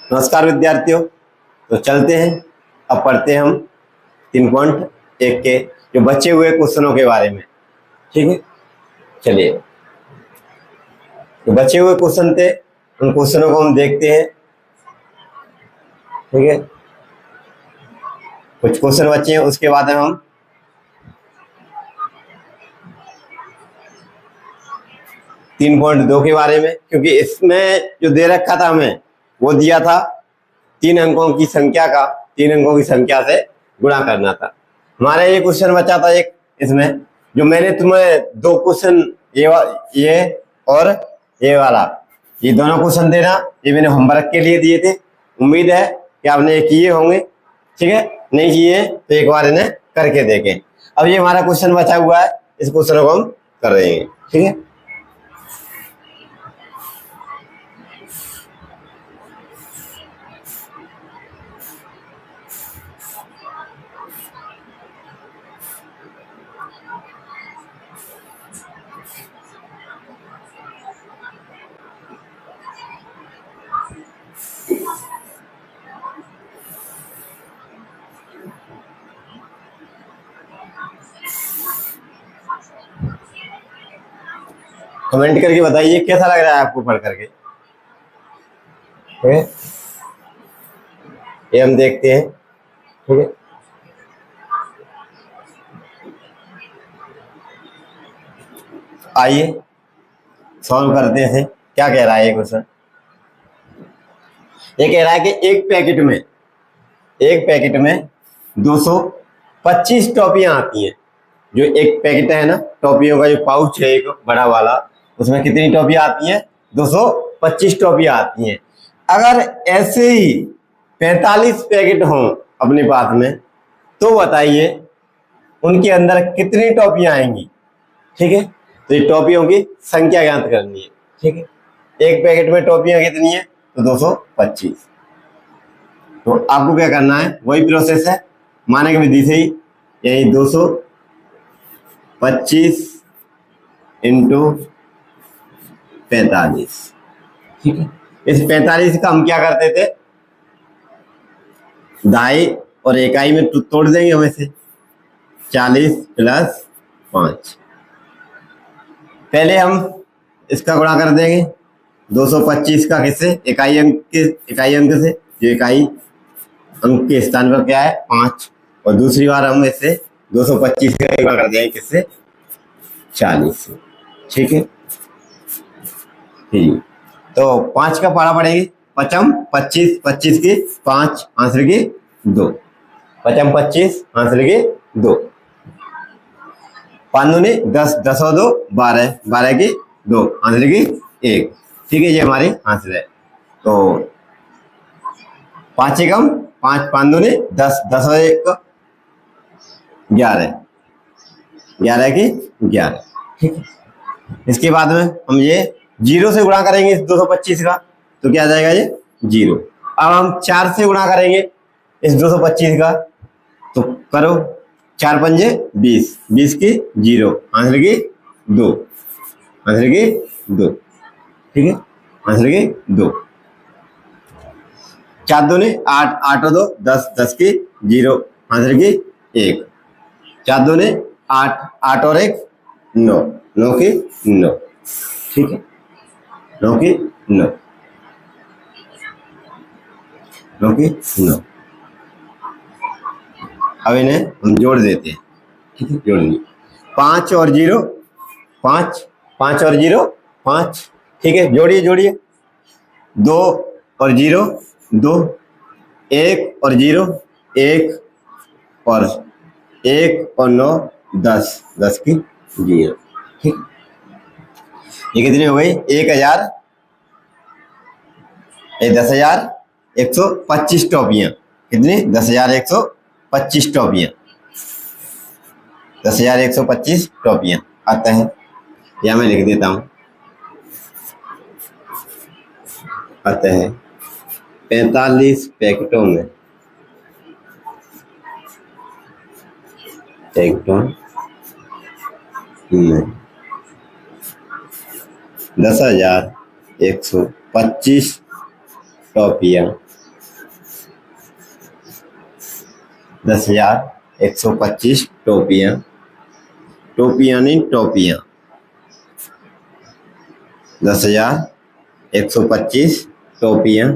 नमस्कार विद्यार्थियों। तो चलते हैं, अब पढ़ते हैं हम 3.1 के जो बचे हुए क्वेश्चनों के बारे में। ठीक है, चलिए जो बचे हुए क्वेश्चन थे उन क्वेश्चनों को हम देखते हैं। ठीक है, कुछ क्वेश्चन बचे हैं, उसके बाद हम 3.2 के बारे में, क्योंकि इसमें जो दे रखा था हमें वो दिया था 3 अंकों की संख्या का 3 अंकों की संख्या से गुणा करना था। हमारा ये क्वेश्चन बचा था एक, इसमें जो मैंने तुम्हें 2 क्वेश्चन ये और ये वाला, ये दोनों क्वेश्चन देना, ये मैंने होमवर्क के लिए दिए थे। उम्मीद है कि आपने ये किए होंगे। ठीक है, नहीं किए तो एक बार इन्हें करके देखें। अब ये हमारा क्वेश्चन बचा हुआ है, इस क्वेश्चन को हम कर रहे हैं। ठीक है, कमेंट करके बताइए कैसा लग रहा है आपको पढ़ करके। ठीक है, ये हम देखते हैं। ठीक है, आइए सॉल्व करते हैं। क्या कह रहा है ये क्वेश्चन? ये कह रहा है कि एक पैकेट में 225 टॉफियां आती हैं। जो एक पैकेट है ना, टॉफियों का जो पाउच है एक बड़ा वाला, उसमें कितनी टॉफियां आती हैं? 225 टॉफियां आती हैं। अगर ऐसे ही 45 पैकेट हों अपने पास में, तो बताइए उनके अंदर कितनी टॉफियां आएंगी। ठीक है, तो ये टॉफियों की संख्या ज्ञात करनी है। ठीक है, एक पैकेट में टॉफियां कितनी है? तो 225। तो आपको क्या करना है, वही प्रोसेस है मानक विधि से ही, यही 225 इंटू 45। ठीक है, इस 45 का हम क्या करते थे, दहाई और इकाई में तोड़ देंगे हमें से। 40 प्लस 5, पहले हम इसका गुणा कर देंगे 225 का किससे? इकाई अंक से, जो इकाई अंक के स्थान पर क्या है? 5। और दूसरी बार हम इससे 225 का गुणा कर देंगे किससे? 40 से। ठीक है, तो 5 का पारा पड़ेगी 5 25, 25 की 5 आंसर की 2, 5 25 आंसर की 2, 5 दूनी 10, 10 और 2 12, 12 की 2 आंसर की 1। ठीक है, ये हमारी आंसर है। तो 5 एकम 5, 5 दूनी 10, 10 और 1 11, 11 की 11। ठीक है, इसके बाद में हम ये 0 से गुणा करेंगे इस 225 का, तो क्या आ जाएगा? ये 0। अब हम 4 से गुणा करेंगे इस 225 का, तो करो 4 पंजे 20, 20 की 0 आंसर की 2, आंसर की 2। ठीक है, आंसर की 2। 4 दूनी 8, 8 और 2 10, 10 की 0 आंसर की 1, 4 दूनी 8, 8 और 1 9, 9 की 9। ठीक है, 9 की 9, 9 की 9। अब इन्हें हम जोड़ देते हैं। ठीक है, जोड़ ली 5 और 0 5, 5 और 0 5। ठीक है, जोड़िए 2 और 0 2, 1 और 0 1, और 1 और 9 10, 10 की 0। ठीक, ये कितनी हो गई? 1000, 10,125 टॉफियां। कितनी? 10,125 टॉफियां, 10,125 टॉफियां आता है। या मैं लिख देता हूं, आता है 45 पैकेटों में 10,125 टॉफियां 10,125 टोपियां, टोपियां नहीं टोपियां, 10,125 टोपियां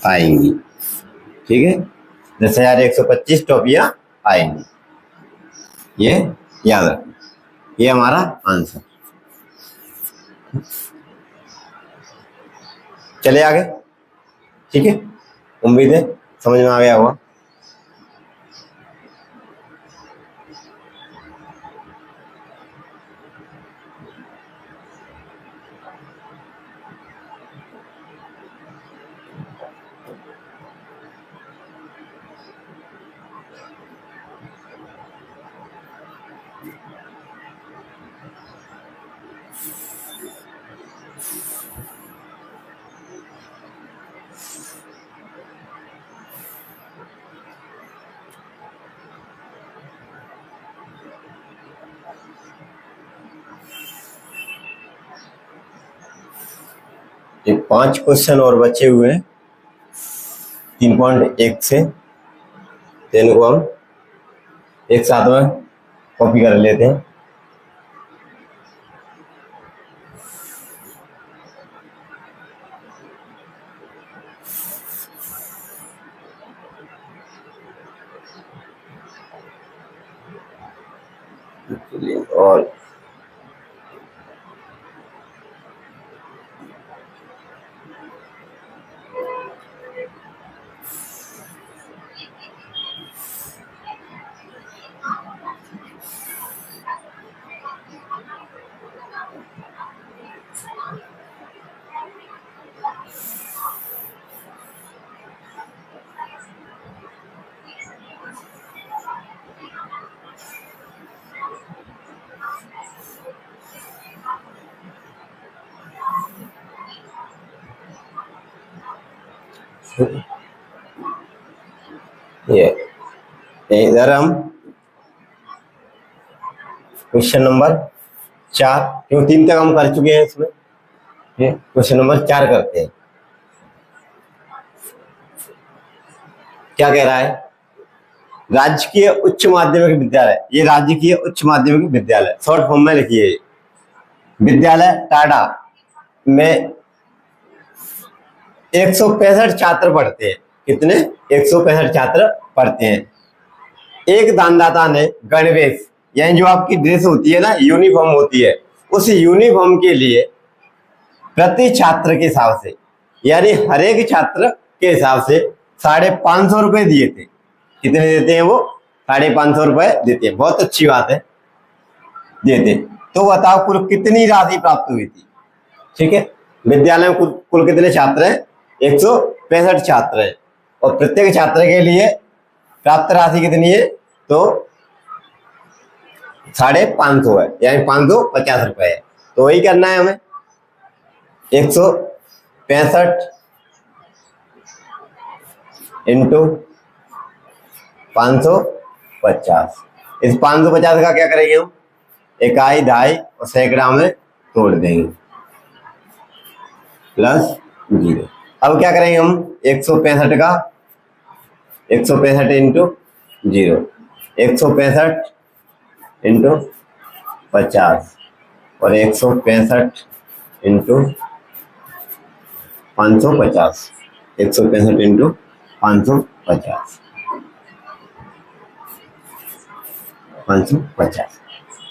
आएंगी। ठीक है, 10,125 टोपियां आएंगी, ये याद रखना, ये हमारा आंसर। चले आगे। ठीक है, उम्मीद है समझ में आ गया होगा। ये 5 क्वेश्चन और बचे हुए हैं 3.1 से, तो इनको हम एक साथ में कॉपी कर लेते हैं। और ये इधर हम क्वेश्चन नंबर 4, क्यों 3 तक हम कर चुके हैं इसमें, ये क्वेश्चन नंबर 4 करते हैं। क्या कह रहा है, राजकीय उच्च माध्यमिक विद्यालय, ये राजकीय उच्च माध्यमिक विद्यालय शॉर्ट फॉर्म में लिखिए, विद्यालय टाडा में 165 छात्र पढ़ते हैं। कितने? 165 छात्र पढ़ते हैं। एक दानदाता ने गणवेश, यानी जो आपकी ड्रेस होती है ना, यूनिफॉर्म होती है, उस यूनिफॉर्म के लिए प्रति छात्र के हिसाब से, यानी हर एक छात्र के हिसाब से 550 रुपए दिए थे। कितने देते हैं वो? 550 रुपए देते हैं। बहुत अच्छी बात है, देते। तो बताओ कुल कितनी राशि प्राप्त हुई थी? ठीक है, विद्यालय में कुल कितने छात्र हैं? 165 छात्र हैं, और प्रत्येक छात्र के लिए प्राप्त राशि कितनी है? तो 550 है, यानी 550 रुपए है। तो वही करना है हमें, 165 इंटू 550। इस 550 का क्या करेंगे हम? इकाई, दहाई और सैकड़ा में तोड़ देंगे, प्लस 0। अब क्या करेंगे हम? 165 का 165 इंटू 0, 165 इंटू 50 और 165 इंटू 550, 165 इंटू 550, 550।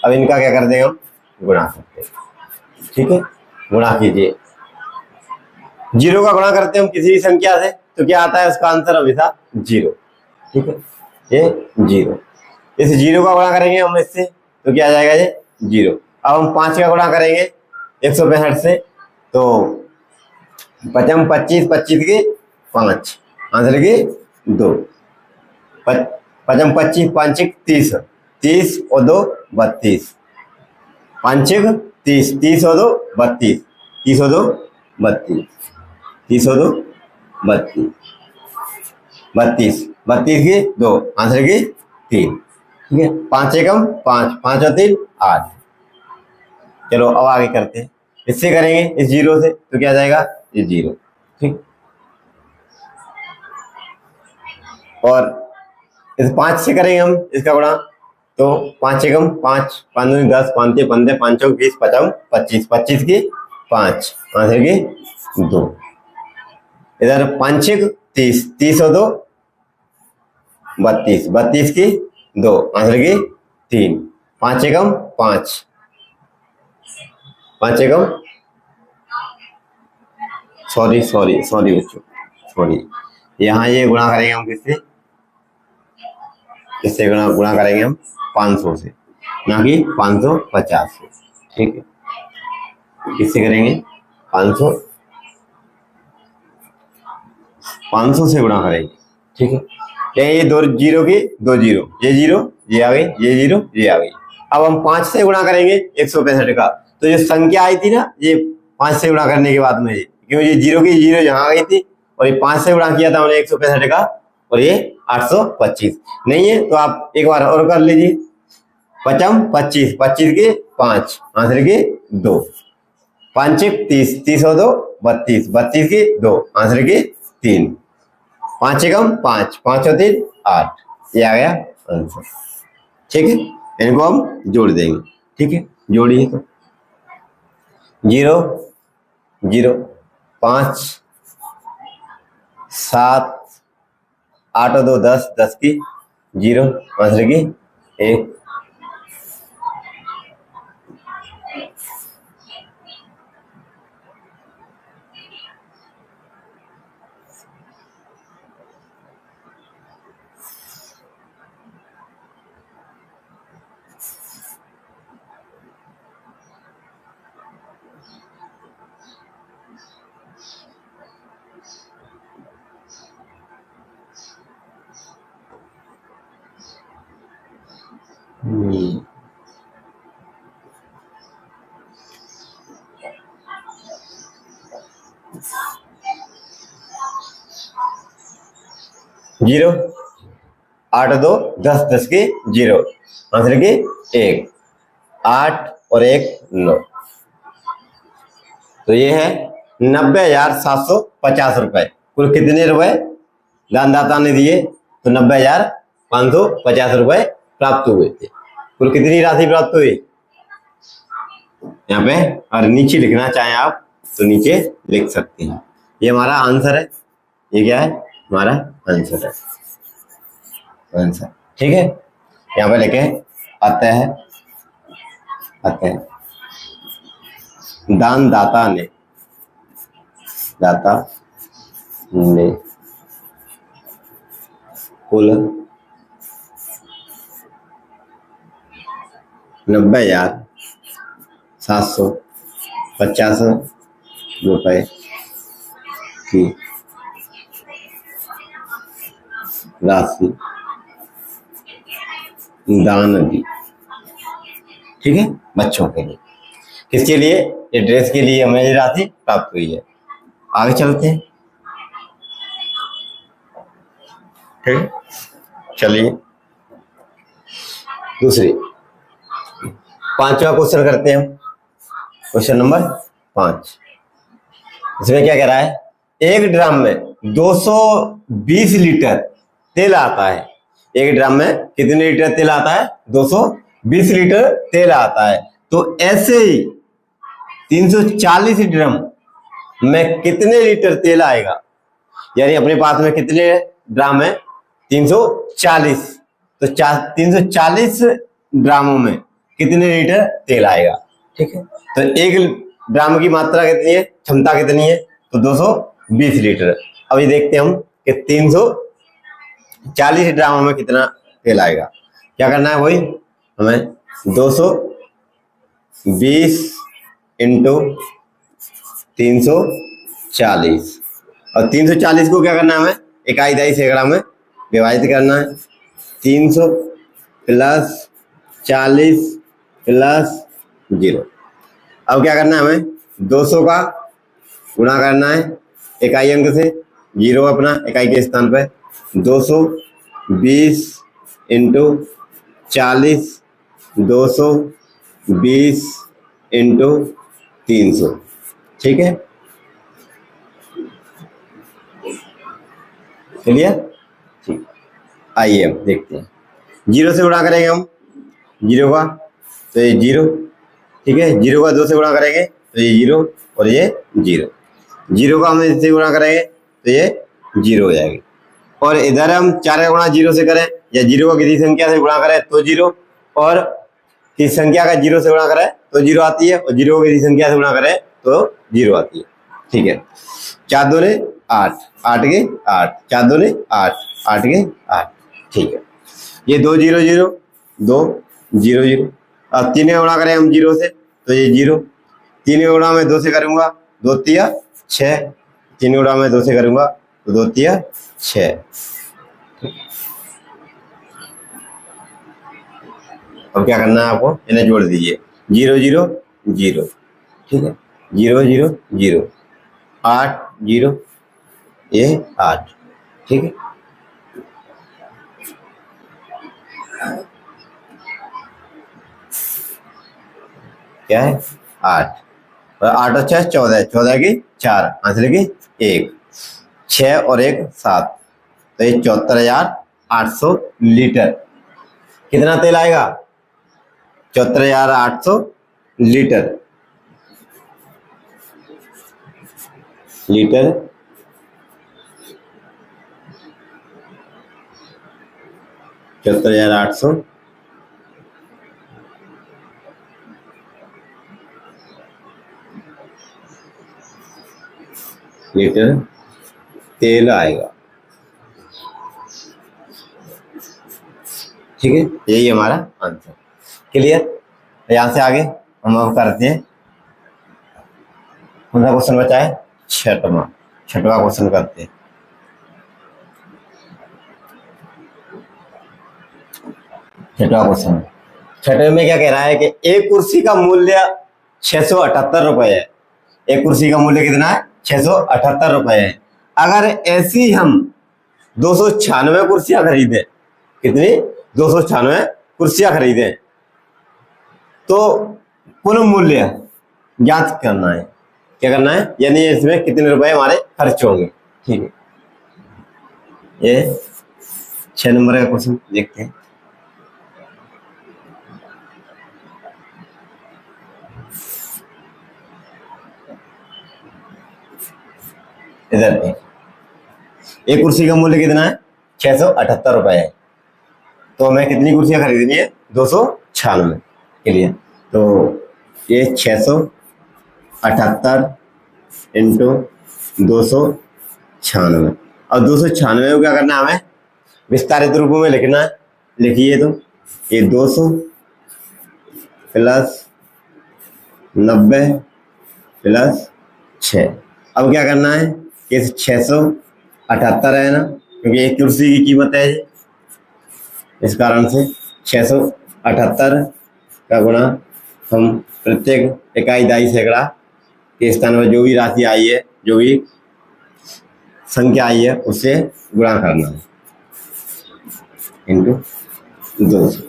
अब इनका क्या कर देंगे हम? गुणा करते हैं। ठीक है, गुणा कीजिए। 0 का गुणा करते हैं हम किसी भी संख्या से, तो क्या आता है? उसका आंसर हमेशा 0। ठीक है, ये 0। इस 0 का गुणा करेंगे हम इससे, तो क्या आ जाएगा? ये 0। अब हम 5 का गुणा करेंगे 165 से, तो 5 25, 25 के 5, आंसर के 2। 5 25, 5 30, 30 और 2 32, 5 30, 30 और 2 32, 30 और 2 32, 30 और 2 32, 32, 32 की 2, आंसर की 3। ठीक है, 5 एकम 5, 5 और 3 8। चलो अब आगे करते हैं। इससे करेंगे इस 0 से, तो क्या जाएगा? ये 0। ठीक, और इस 5 से करेंगे हम इसका गुणा, तो 5 एकम 5, 5 दूनी 10, 5 तिया 15, 5 चौक 20, 5 25, 25 की 5, आंसर की 2। इधर 5 छक 30, 30 और 2 32, 32 की 2, आंसर की 3। 5 एकम 5, 5 एकम सॉरी बच्चों, सॉरी, यहाँ ये गुणा करेंगे हम किससे, इससे गुणा करेंगे हम 500 से, ना कि 550 से। ठीक है, किससे करेंगे, 500 से गुणा करेंगे। ठीक है, ये 2 जीरो की 2 जीरो, ये जीरो, ये आ गई, ये जीरो, ये आ गई। अब हम 5 से गुणा करेंगे 165 का, तो जो संख्या आई थी ना, ये 5 से गुणा करने के बाद में, क्योंकि ये जीरो की जीरो यहाँ आ गई थी, और ये 5 से गुणा किया था हमने 165 का, और ये 825 नहीं है, तो आप एक बार और कर लीजिए। 5 25, 25 के 5, आंसर के 2। 5 30, 30 और 2 32, 32 के 2, आंसर के 3। 5 एकम 5, 5 और 3 8, ये आ गया आंसर। ठीक है, इनको हम जोड़ देंगे। ठीक है, जोड़िए तो 0 0 5 7 8 और 2 10, 10 की 0, आंसर की 1। जीरो 8 2 10, 10 की 0, आंसर की 1। 8 और 1 9, तो ये है 90,750 रुपए। कुल कितने रुपए दानदाता ने दिए, तो 90,550 रुपए प्राप्त हुए थे। कुल कितनी राशि प्राप्त हुई यहाँ पे, और नीचे लिखना चाहें आप तो नीचे लिख सकते हैं। ये हमारा आंसर है, ये क्या है, हमारा आंसर है, आंसर। ठीक है, यहाँ पे लेके आते हैं दाता ने कुल 90,750 रुपए की राशि दान दी। ठीक है, बच्चों के लिए, किसके लिए, ये ड्रेस के लिए हमें ये राशि प्राप्त हुई है। आगे चलते हैं। ठीक, चलिए दूसरी 5वां क्वेश्चन करते हैं हम। क्वेश्चन नंबर 5, इसमें क्या कह रहा है, एक ड्रम में 220 लीटर तेल आता है। एक ड्रम में कितने लीटर तेल आता है, 220 लीटर तेल आता है। तो ऐसे ही 340 ड्रम में कितने लीटर तेल आएगा, यानी अपने पास में कितने ड्राम है, 340, तो 340 ड्रामों में कितने लीटर तेल आएगा। ठीक है, तो एक ड्राम की मात्रा कितनी है, क्षमता कितनी है, तो 220 लीटर। अभी देखते हैं हम कि 340 ड्रामों में कितना तेल आएगा। क्या करना है, वही हमें 220 इंटू 340, और 340 को क्या करना है, हमें इकाई दही सैकड़ा में विभाजित करना है। 300 प्लस 40 प्लस 0। अब क्या करना है, हमें 200 का गुणा करना है इकाई अंक से, 0 अपना इकाई के स्थान पर। 220 इंटू 40, 220 इंटू 300। ठीक है, क्लियर। ठीक, आइए हम देखते हैं। 0 से गुणा करेंगे हम 0 का, तो ये 0, ठीक है। 0 का 2 से गुणा करेंगे तो ये 0 और ये 0। 0 का हम इससे गुणा करेंगे तो ये 0 हो जाएगी। और इधर हम 4 का गुणा 0 से करें या 0 का किसी संख्या से गुणा करें तो 0, और किसी संख्या का 0 से गुणा करें तो 0 आती है, और 0 को किसी संख्या से गुणा करें तो 0 आती है, ठीक है। 4 दूने 8, 8 के 8, 4 दूने 8, 8 के 8, ठीक है। ये 2 0 0, 2 0 0। अब 3 का गुणा करें हम 0 से तो ये 0। 3 का गुणा मैं 2 से करूंगा, 2 तिया 6। 3 का गुणा मैं 2 से करूंगा तो 2 तिया 6। अब क्या करना है आपको, इन्हें जोड़ दीजिए। 0 0 0, ठीक है। 0 0 0, 8 0, ये 8, ठीक है। क्या है 8, और 8 और 6 14, 14 की 4, आंसर की 1, 6 और 1 7, तो ये 74,800 लीटर। कितना तेल आएगा? 74,800 लीटर। लीटर 74,800 लीटर तेल आएगा, ठीक है। यही हमारा आंसर। क्लियर? यहां से आगे हम अब करते हैं, कौन सा क्वेश्चन बचा है? छठवां क्वेश्चन करते हैं। छठवां क्वेश्चन, छठवें में क्या कह रहा है कि एक कुर्सी का मूल्य 678 रुपए है। एक कुर्सी का मूल्य कितना है? 678 रुपए है। अगर ऐसी हम 296 कुर्सियां खरीदें, कितनी? 296 कुर्सियां खरीदें, तो कुल मूल्य ज्ञात करना है। क्या करना है? यानी इसमें कितने रुपए हमारे खर्च होंगे, ठीक है। ये 6 नंबर का क्वेश्चन देखते हैं। इधर पे एक कुर्सी का मूल्य कितना है? 678 रुपए है। तो हमें कितनी कुर्सियां खरीदनी है? 296 के लिए। तो ये 678 इंटू 296, और 296 को क्या करना है? हमें विस्तारित रूप में लिखना है। लिखिए, तो ये 200 प्लस 90 प्लस 6। अब क्या करना है कि 678 है ना, क्योंकि एक कुर्सी की कीमत है, इस कारण से 678 का गुणा हम प्रत्येक इकाई दाई सैकड़ा के स्थान पर जो भी राशि आई है, जो भी संख्या आई है, उससे गुणा करना है इंटू 200।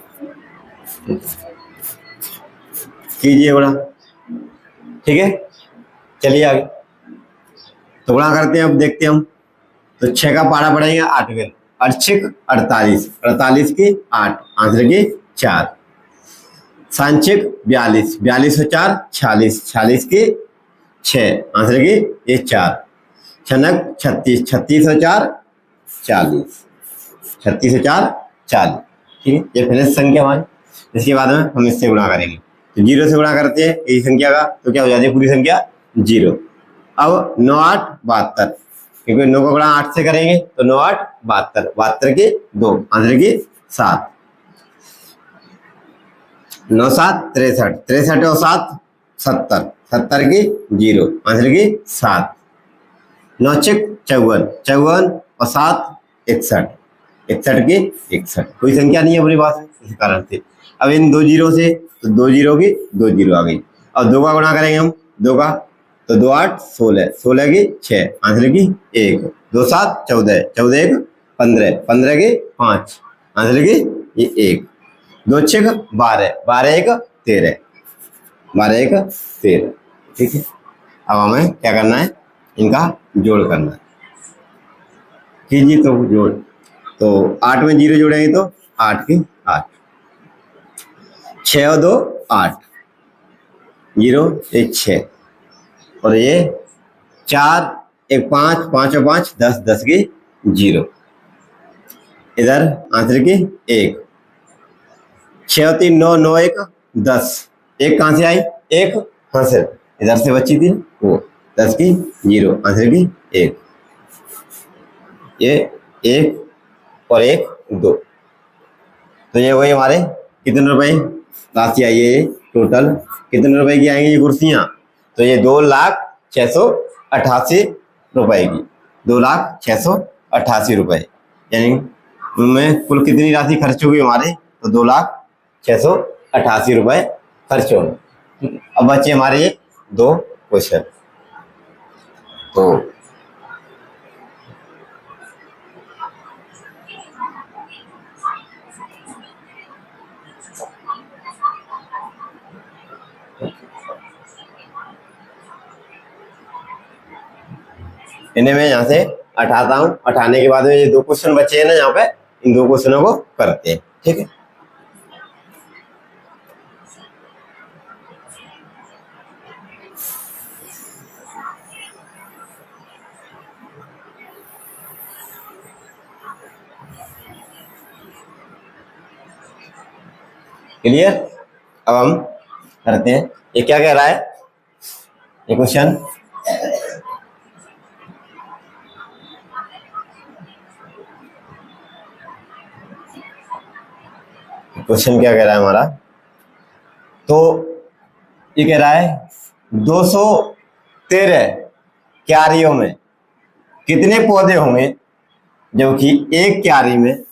कीजिए गुणा, ठीक है। चलिए आगे तो गुणा करते हैं। अब देखते हैं हम, तो 6 का पारा पड़ेंगे 8 में, 8 48, 48 की 8, आंसर की 4। 7 42, 42 और 4 46, 46 की 6, आंसर की ये 4। 6 36, 36 और 4 40, 36 और 4 40, ठीक है। ये फिनिश संख्या हमारी। इसके बाद में हम इससे गुणा करेंगे, तो 0 से गुणा करते हैं इस संख्या का, तो क्या हो जाती है पूरी संख्या? 0। अब 9 8 72, क्योंकि 9 का गुणा 8 से करेंगे तो 9 8 72, 72 की 2, आंसर की 7। 9 7 63, 63 और 7 70, 70 की 0, आंसर की 7। 9 6 54, 54 और 7 61, 61 की 61। कोई संख्या नहीं है अपने पास में, इस कारण से। अब इन 2 जीरो से, तो 2 जीरो की 2 जीरो आ गई। अब 2 का गुणा करेंगे हम, 2 का, तो 2 8 16, 16 की 6, आंसर की 1। 2 7 14, 14 1 15, 15 की 5, आंसर की ये 1। 2 6 12, 12 1 13, 12 1 13, ठीक है। अब हमें क्या करना है? इनका जोड़ करना है। कीजिए तो जोड़। तो 8 में 0 जोड़ेंगे तो 8 की 8, 6 और 2 8, 0 1 6, और ये 4 1 5, 5 और 5 10, 10 की 0, इधर आंसर की 1, 6 और 3 9, 9 1 10, 1 कहाँ से आई? 1 आंसर इधर से बची थी वो, 10 की 0, आंसर की 1, ये 1 और 1 2, तो ये वही हमारे कितने रुपए राशि आई है? ये टोटल कितने रुपए की आएंगी ये कुर्सियां? तो ये 2,688 रुपए की, 2,688 रुपए, यानी उनमें कुल कितनी राशि खर्च होगी हमारे? तो 2,688 रुपए खर्च होंगे। अब बचे हमारे ये 2 क्वेश्चन। तो इन्हें मैं यहाँ से हटाता हूँ, हटाने के बाद में ये 2 क्वेश्चन बचे हैं ना यहाँ पे, इन 2 क्वेश्चनों को करते हैं, ठीक है। क्लियर? अब हम करते हैं। ये क्या कह रहा है ये क्वेश्चन? क्वेश्चन क्या कह रहा है हमारा? तो ये कह रहा है 213 क्यारियों में कितने पौधे होंगे, जबकि एक क्यारी में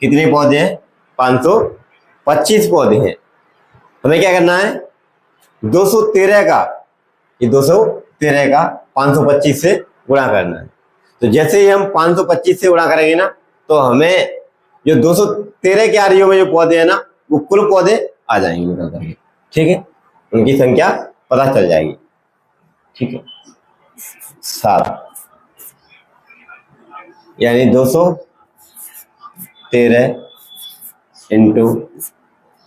कितने पौधे हैं? 525 पौधे हैं। हमें क्या करना है? 213 का, ये 213 का 525 से गुणा करना है। तो जैसे ही हम 525 से गुणा करेंगे ना, तो हमें जो 213 क्यारियों में जो पौधे हैं ना, वो कुल पौधे आ जाएंगे निकल करके, ठीक है, उनकी संख्या पता चल जाएगी, ठीक है। 7 यानी 213 इंटू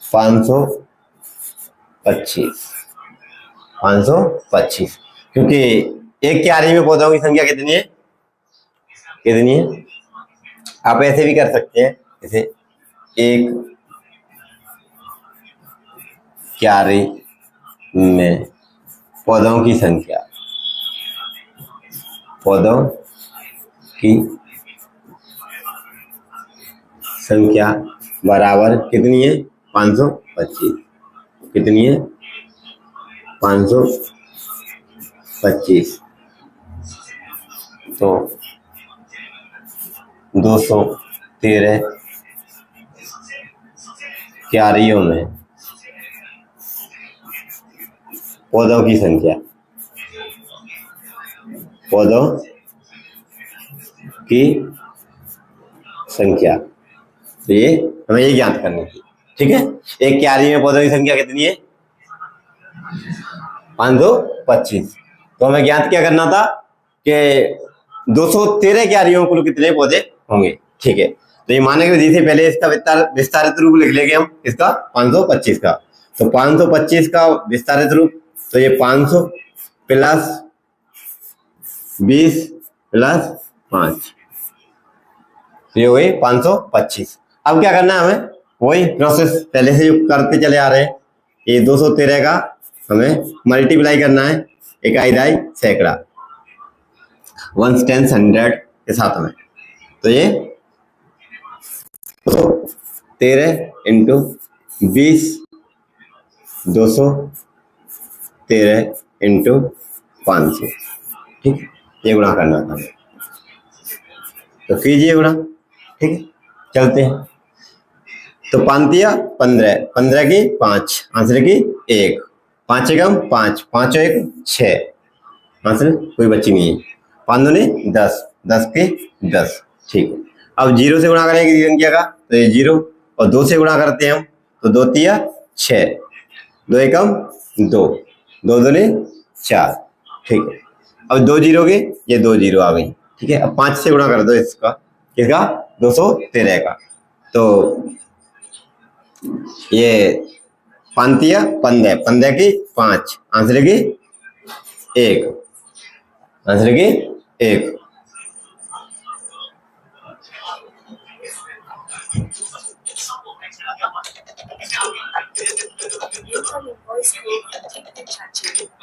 525, क्योंकि एक क्यारी में पौधों की संख्या कितनी है? आप ऐसे भी कर सकते हैं, जैसे एक क्यारी में पौधों की संख्या बराबर कितनी है? 525। कितनी है? 525। तो 213 क्यारियों में पौधों की संख्या, तो ये हमें ये ज्ञात करनी थी, ठीक है। एक क्यारी में पौधों की संख्या कितनी है? 525। तो हमें ज्ञात क्या करना था कि 213 क्यारियों में कुल कितने पौधे होंगे, ठीक है। तो ये माने की विधि से पहले इसका विस्तारित रूप लिख लेंगे हम, इसका 525 का। तो 525 का विस्तारित रूप, तो ये 500 प्लस 20 प्लस 5, तो ये हुई 525। अब क्या करना है हमें? वही प्रोसेस पहले से करते चले आ रहे हैं। ये 213 का हमें मल्टीप्लाई करना है, इकाई दहाई सैकड़ा, 1 10 100 के साथ में। तो ये 213 इंटू 20, 213 इंटू 500, ठीक है, ये गुणा करना था, तो कीजिए गुणा, ठीक है। चलते हैं। तो 5 15 की 5, आंसर की 1, 5 एकम 5, 5 1 6, आंसर कोई बच्ची नहीं है। 5 दूनी 10, 10 की 10, ठीक है। अब 0 से गुणा करेंगे किसी संख्या का, तो ये 0, और 2 से गुणा करते हैं हम, तो 2 तिया 6, 2 एकम 2, 2 दूनी 4, ठीक है। अब 2 0 के, ये 2 0 आ गई, ठीक है। अब 5 से गुणा कर दो इसका, किसका? 213 का। तो ये 15 की 5, आंसर की 1, आंसर की 1। Incoming voice call from Techno Chachi.